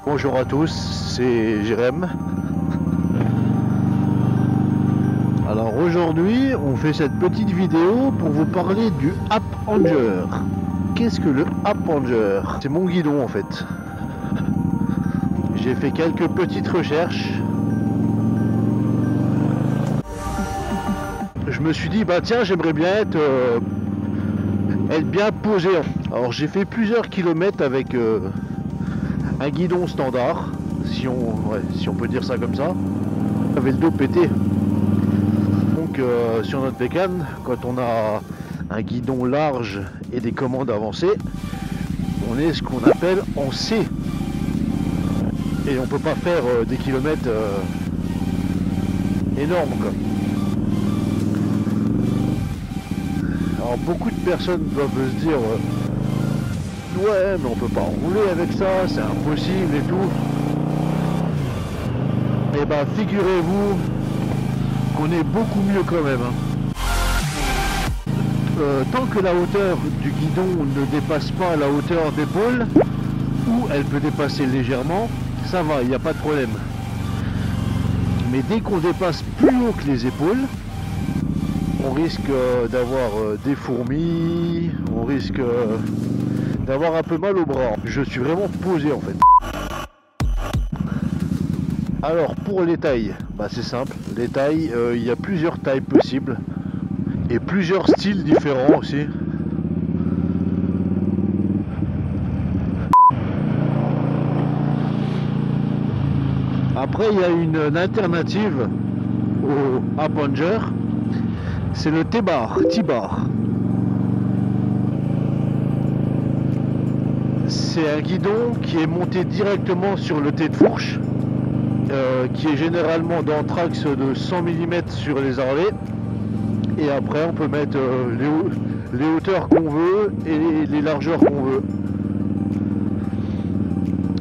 Bonjour à tous, c'est Jérém. Alors aujourd'hui, on fait cette petite vidéo pour vous parler du App-Anger. Qu'est-ce que le App-Anger? C'est mon guidon en fait. J'ai fait quelques petites recherches. Je me suis dit, bah tiens, j'aimerais bien être bien posé. Alors j'ai fait plusieurs kilomètres avec un guidon standard, si on peut dire ça comme ça. J'avais le dos pété. Donc sur notre bécane, quand on a un guidon large et des commandes avancées, on est ce qu'on appelle en C. Et on peut pas faire des kilomètres énormes quoi. Alors beaucoup de personnes doivent se dire ouais mais on peut pas rouler avec ça, c'est impossible et tout. Et bah figurez-vous qu'on est beaucoup mieux quand même. Tant que la hauteur du guidon ne dépasse pas la hauteur d'épaule, ou elle peut dépasser légèrement, ça va, il n'y a pas de problème. Mais dès qu'on dépasse plus haut que les épaules, on risque d'avoir des fourmis, on risque d'avoir un peu mal au bras. Je suis vraiment posé en fait. Alors pour les tailles, bah c'est simple. Les tailles, il y a plusieurs tailles possibles et plusieurs styles différents aussi. Après il y a une alternative au App-Anger, c'est le T-bar, T-bar. C'est un guidon qui est monté directement sur le T de fourche, qui est généralement d'anthrax de 100 mm sur les Harley. Et après on peut mettre les hauteurs qu'on veut et les largeurs qu'on veut.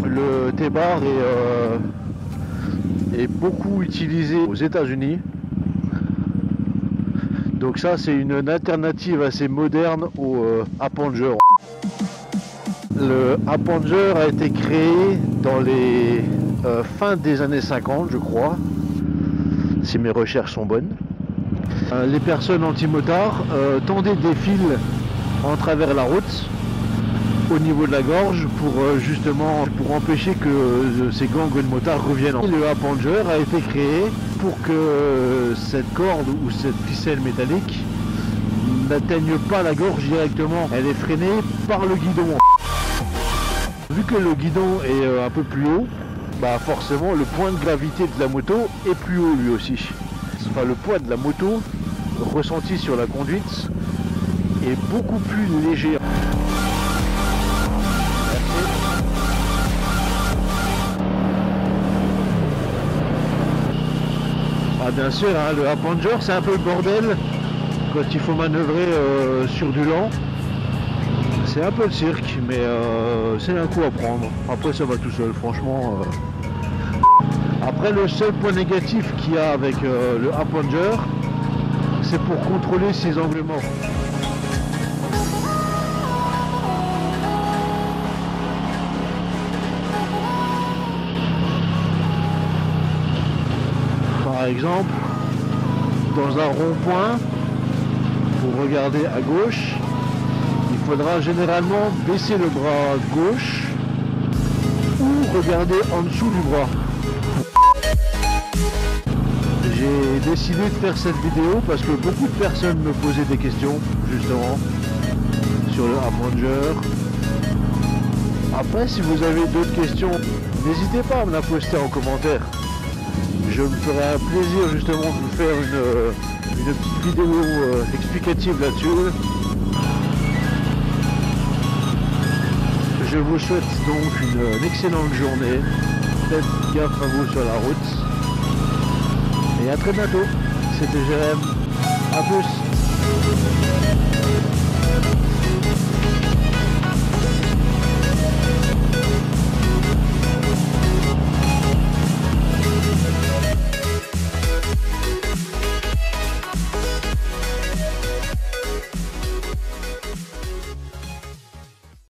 Le T-bar est beaucoup utilisé aux États-Unis. Donc ça c'est une alternative assez moderne au App-Anger. Le App-Anger a été créé dans les fin des années 50 je crois, si mes recherches sont bonnes. Les personnes anti-motards tendaient des fils en travers la route au niveau de la gorge pour justement pour empêcher que ces gangs de motards reviennent. Le App-Anger a été créé pour que cette corde ou cette ficelle métallique n'atteigne pas la gorge directement. Elle est freinée par le guidon. Vu que le guidon est un peu plus haut, bah forcément le point de gravité de la moto est plus haut lui aussi. Enfin, le poids de la moto ressenti sur la conduite est beaucoup plus léger. Ah, bien sûr, hein, le App-Anger c'est un peu le bordel quand il faut manœuvrer sur du lent. C'est un peu le cirque, mais c'est un coup à prendre. Après ça va tout seul, franchement. Après le seul point négatif qu'il y a avec le App-Anger, c'est pour contrôler ses angles morts. Par exemple, dans un rond-point, pour regarder à gauche, il faudra généralement baisser le bras gauche ou regarder en dessous du bras. J'ai décidé de faire cette vidéo parce que beaucoup de personnes me posaient des questions justement sur le App-Anger. Après, si vous avez d'autres questions, n'hésitez pas à me la poster en commentaire. Je me ferai un plaisir justement de vous faire une petite vidéo explicative là-dessus. Je vous souhaite donc une excellente journée. Faites gaffe à vous sur la route. Et à très bientôt. C'était Jérém. A plus.